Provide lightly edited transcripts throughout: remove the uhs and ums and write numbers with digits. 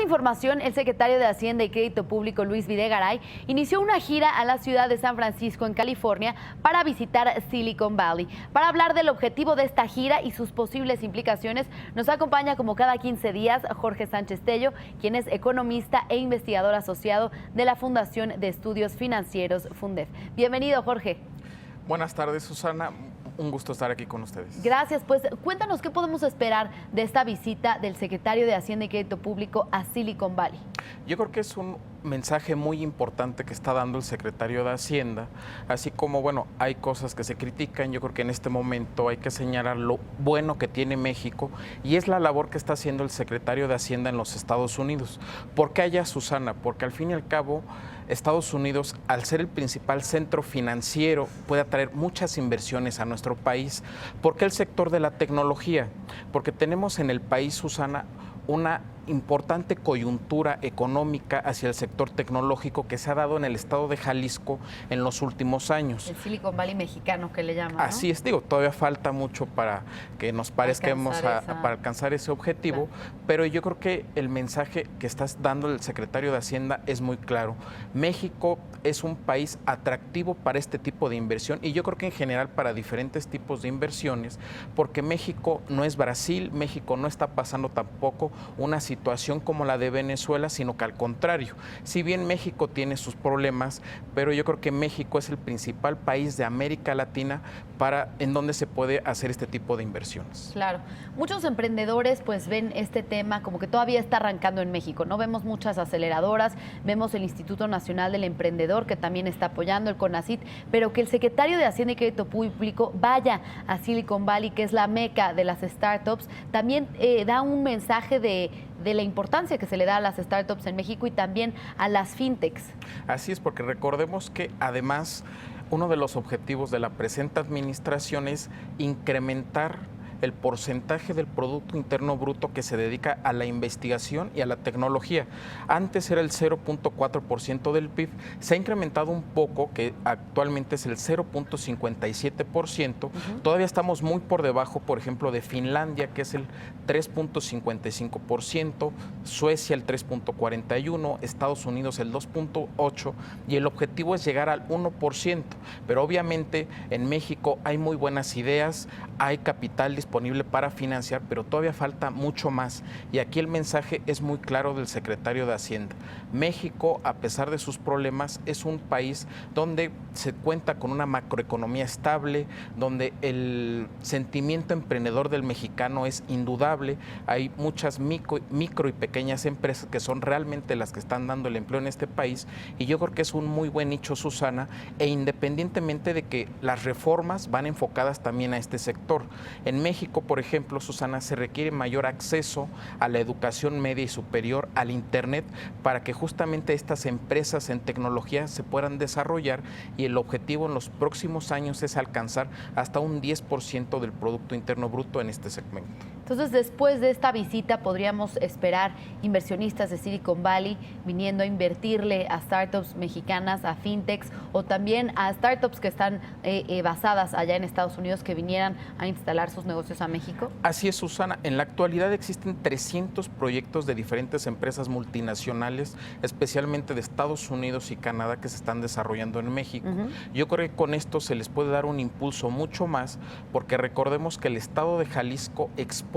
información, el secretario de Hacienda y Crédito Público, Luis Videgaray, inició una gira a la ciudad de San Francisco, en California, para visitar Silicon Valley. Para hablar del objetivo de esta gira y sus posibles implicaciones, nos acompaña como cada 15 días Jorge Sánchez Tello, quien es economista e investigador asociado de la Fundación de Estudios Financieros, Fundef. Bienvenido, Jorge. Buenas tardes, Susana. Un gusto estar aquí con ustedes. Gracias. Pues cuéntanos qué podemos esperar de esta visita del secretario de Hacienda y Crédito Público a Silicon Valley. Yo creo que es un mensaje muy importante que está dando el secretario de Hacienda, así como, bueno, hay cosas que se critican. Yo creo que en este momento hay que señalar lo bueno que tiene México y es la labor que está haciendo el secretario de Hacienda en los Estados Unidos. ¿Por qué allá, Susana? Porque al fin y al cabo, Estados Unidos, al ser el principal centro financiero, puede atraer muchas inversiones a nuestro país. ¿Por qué el sector de la tecnología? Porque tenemos en el país, Susana, una importante coyuntura económica hacia el sector tecnológico que se ha dado en el estado de Jalisco en los últimos años. El Silicon Valley mexicano que le llaman, ¿no? Así es, digo, todavía falta mucho para que nos parezcamos para alcanzar ese objetivo, claro. Pero yo creo que el mensaje que está dando el secretario de Hacienda es muy claro. México es un país atractivo para este tipo de inversión y yo creo que en general para diferentes tipos de inversiones, porque México no es Brasil, México no está pasando tampoco una situación como la de Venezuela, sino que al contrario, si bien México tiene sus problemas, pero yo creo que México es el principal país de América Latina en donde se puede hacer este tipo de inversiones. Claro, muchos emprendedores pues ven este tema como que todavía está arrancando en México, ¿no? Vemos muchas aceleradoras, vemos el Instituto Nacional del Emprendedor que también está apoyando, el CONACYT, pero que el secretario de Hacienda y Crédito Público vaya a Silicon Valley, que es la meca de las startups, también da un mensaje de la importancia que se le da a las startups en México y también a las fintechs. Así es, porque recordemos que además uno de los objetivos de la presente administración es incrementar el porcentaje del Producto Interno Bruto que se dedica a la investigación y a la tecnología. Antes era el 0.4% del PIB, se ha incrementado un poco, que actualmente es el 0.57%. Todavía estamos muy por debajo, por ejemplo, de Finlandia, que es el 3.55%, Suecia el 3.41%, Estados Unidos el 2.8%, y el objetivo es llegar al 1%. Pero obviamente en México hay muy buenas ideas, hay capital disponible para financiar, pero todavía falta mucho más. Y aquí el mensaje es muy claro del secretario de Hacienda. México, a pesar de sus problemas, es un país donde se cuenta con una macroeconomía estable, donde el sentimiento emprendedor del mexicano es indudable. Hay muchas micro y pequeñas empresas que son realmente las que están dando el empleo en este país, y yo creo que es un muy buen nicho, Susana, e independientemente de que las reformas van enfocadas también a este sector. En México, por ejemplo, Susana, se requiere mayor acceso a la educación media y superior, al Internet, para que justamente estas empresas en tecnología se puedan desarrollar, y el objetivo en los próximos años es alcanzar hasta un 10% del Producto Interno Bruto en este segmento. Entonces, después de esta visita, podríamos esperar inversionistas de Silicon Valley viniendo a invertirle a startups mexicanas, a fintechs, o también a startups que están basadas allá en Estados Unidos, que vinieran a instalar sus negocios a México. Así es, Susana. En la actualidad existen 300 proyectos de diferentes empresas multinacionales, especialmente de Estados Unidos y Canadá, que se están desarrollando en México. Yo creo que con esto se les puede dar un impulso mucho más, porque recordemos que el estado de Jalisco exporta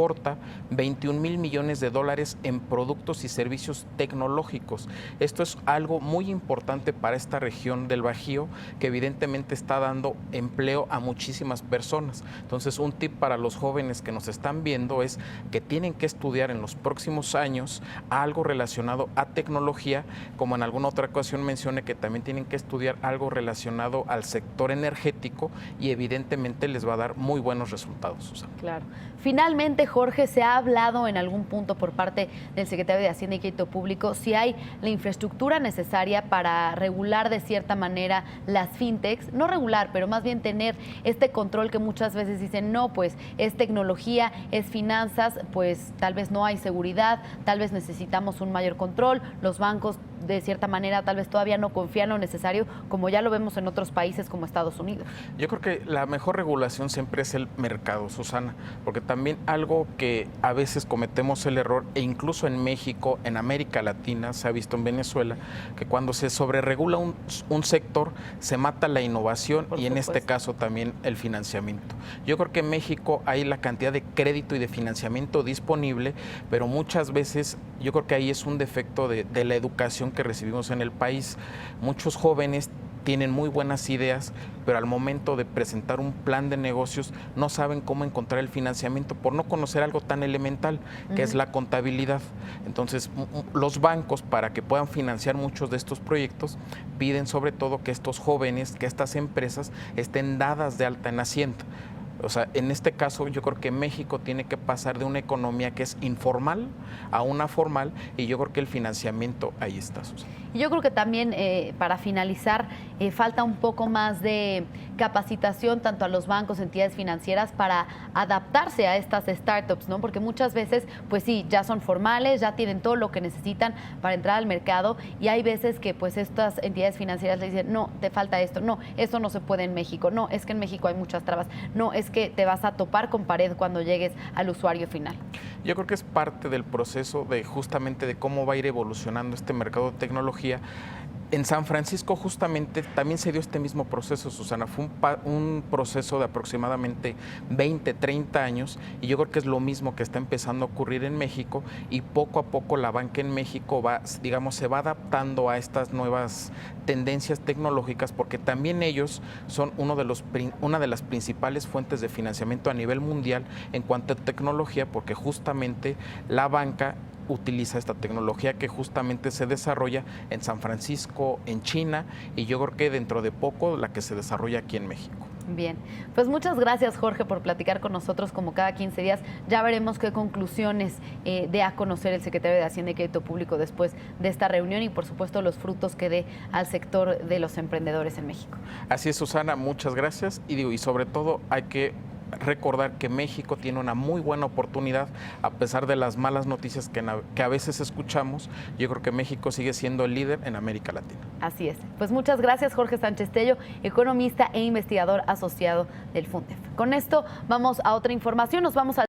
21,000 millones de dólares en productos y servicios tecnológicos. Esto es algo muy importante para esta región del Bajío, que evidentemente está dando empleo a muchísimas personas. Entonces, un tip para los jóvenes que nos están viendo es que tienen que estudiar en los próximos años algo relacionado a tecnología, como en alguna otra ocasión mencioné, que también tienen que estudiar algo relacionado al sector energético, y evidentemente les va a dar muy buenos resultados, Susana. Claro. Finalmente, Jorge, ¿se ha hablado en algún punto por parte del secretario de Hacienda y Crédito Público si hay la infraestructura necesaria para regular de cierta manera las fintechs? No regular, pero más bien tener este control que muchas veces dicen, no, pues es tecnología, es finanzas, pues tal vez no hay seguridad, tal vez necesitamos un mayor control, los bancos de cierta manera tal vez todavía no confían lo necesario, como ya lo vemos en otros países como Estados Unidos. Yo creo que la mejor regulación siempre es el mercado, Susana, porque también algo que a veces cometemos el error, e incluso en México, en América Latina, se ha visto en Venezuela, que cuando se sobreregula un sector, se mata la innovación y en este caso también el financiamiento. Yo creo que en México hay la cantidad de crédito y de financiamiento disponible, pero muchas veces yo creo que ahí es un defecto de la educación que recibimos en el país. Muchos jóvenes tienen muy buenas ideas, pero al momento de presentar un plan de negocios no saben cómo encontrar el financiamiento por no conocer algo tan elemental que es la contabilidad. Entonces, los bancos, para que puedan financiar muchos de estos proyectos, piden sobre todo que estos jóvenes, que estas empresas estén dadas de alta en Hacienda. O sea, en este caso yo creo que México tiene que pasar de una economía que es informal a una formal, y yo creo que el financiamiento ahí está, Susana. Yo creo que también, para finalizar, falta un poco más de capacitación tanto a los bancos, entidades financieras, para adaptarse a estas startups, ¿no? Porque muchas veces, pues sí, ya son formales, ya tienen todo lo que necesitan para entrar al mercado, y hay veces que pues estas entidades financieras le dicen, no, te falta esto, no, esto no se puede en México, no, es que en México hay muchas trabas, no, es que te vas a topar con pared cuando llegues al usuario final. Yo creo que es parte del proceso de justamente de cómo va a ir evolucionando este mercado de tecnología. En San Francisco justamente también se dio este mismo proceso, Susana. Fue un proceso de aproximadamente 20, 30 años, y yo creo que es lo mismo que está empezando a ocurrir en México, y poco a poco la banca en México va, digamos, se va adaptando a estas nuevas tendencias tecnológicas, porque también ellos son una de las principales fuentes de financiamiento a nivel mundial en cuanto a tecnología, porque justamente la banca utiliza esta tecnología que justamente se desarrolla en San Francisco, en China, y yo creo que dentro de poco la que se desarrolla aquí en México. Bien, pues muchas gracias, Jorge, por platicar con nosotros como cada 15 días. Ya veremos qué conclusiones dé a conocer el secretario de Hacienda y Crédito Público después de esta reunión, y por supuesto los frutos que dé al sector de los emprendedores en México. Así es, Susana, muchas gracias, y sobre todo hay que recordar que México tiene una muy buena oportunidad, a pesar de las malas noticias que a veces escuchamos. Yo creo que México sigue siendo el líder en América Latina. Así es. Pues muchas gracias, Jorge Sánchez Tello, economista e investigador asociado del FUNDEF. Con esto vamos a otra información, nos vamos a